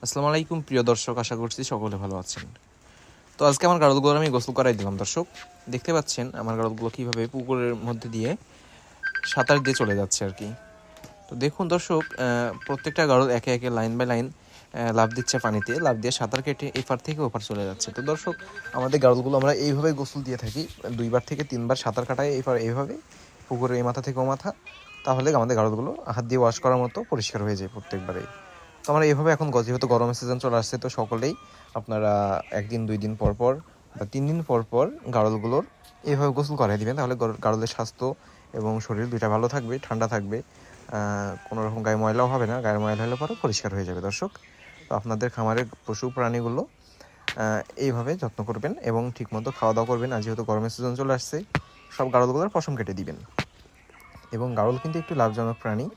আসসালামু আলাইকুম প্রিয় দর্শক, আশা করছি সকলে ভালো আছেন। তো আজকে আমার গাড়লগুলো আমি গোসল করাই দিলাম। দর্শক দেখতে পাচ্ছেন আমার গাড়লগুলো কীভাবে পুকুরের মধ্যে দিয়ে সাঁতার দিয়ে চলে যাচ্ছে আর কি। তো দেখুন দর্শক, প্রত্যেকটা গাড়ল একে একে লাইন বাই লাইন লাফ দিচ্ছে পানিতে, লাফ দিয়ে সাঁতার কেটে এপার থেকে ওপার চলে যাচ্ছে। তো দর্শক, আমাদের গাড়লগুলো আমরা এইভাবে গোসল দিয়ে থাকি, 2বার থেকে 3বার সাঁতার কাটাই এপার এইভাবে পুকুরের এই মাথা থেকে ও মাথা। তাহলে আমাদের গাড়লগুলো হাত দিয়ে ওয়াশ করার মতো পরিষ্কার হয়ে যায় প্রত্যেকবারেই। তো আমরা এইভাবে এখন যেহেতু গরমের সিজন চলে আসছে, তো সকলেই আপনারা 1 দিন 2 দিন পর পর বা 3 দিন পর পর গাড়লগুলোর এইভাবে গোসল করাই দিবেন। তাহলে গাড়লের স্বাস্থ্য এবং শরীর দুইটা ভালো থাকবে, ঠান্ডা থাকবে, কোনো রকম গায়ে ময়লাও হবে না। গায়ের ময়লা হলে পরে পরিষ্কার হয়ে যাবে। দর্শক, তো আপনাদের খামারের পশু প্রাণীগুলো এইভাবে যত্ন করবেন এবং ঠিকমতো খাওয়া দাওয়া করবেন। আর যেহেতু গরমের সিজন চলে আসছে, সব গাড়লগুলোর পশম কেটে দিবেন। এবং গাড়ল কিন্তু একটু লাভজনক প্রাণী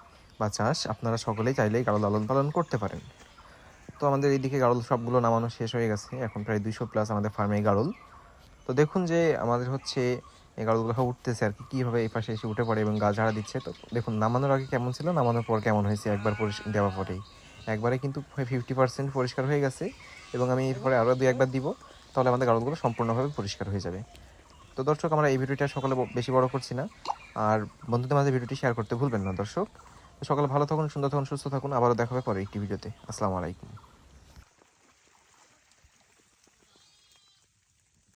বা চাষ, আপনারা সকলেই চাইলেই গাড়ল লালন পালন করতে পারেন। তো আমাদের এইদিকে গাড়ল সবগুলো নামানো শেষ হয়ে গেছে, এখন প্রায় 200+ আমাদের ফার্মে গাড়ল। তো দেখুন যে আমাদের হচ্ছে এই গাড়লগুলো সব উঠতেছে আর কি, কীভাবে এই পাশে এসে উঠে পড়ে এবং গা ঝাড়া দিচ্ছে। তো দেখুন নামানোর আগে কেমন ছিল, নামানোর পর কেমন হয়েছে, একবার দেওয়ার পরেই একবারে কিন্তু 50% পরিষ্কার হয়ে গেছে। এবং আমি এরপরে আরও 2-1বার দিব, তাহলে আমাদের গাড়লগুলো সম্পূর্ণভাবে পরিষ্কার হয়ে যাবে। তো দর্শক, আমরা এই ভিডিওটা সকালে বেশি বড় করছি না, আর বন্ধুদের মাঝে ভিডিওটি শেয়ার করতে ভুলবেন না দর্শক। তো সকালে ভালো থাকুন, সুন্দর থাকুন, সুস্থ থাকুন। আবারও দেখা হবে পরে একটি ভিডিওতে। আসসালামু আলাইকুম।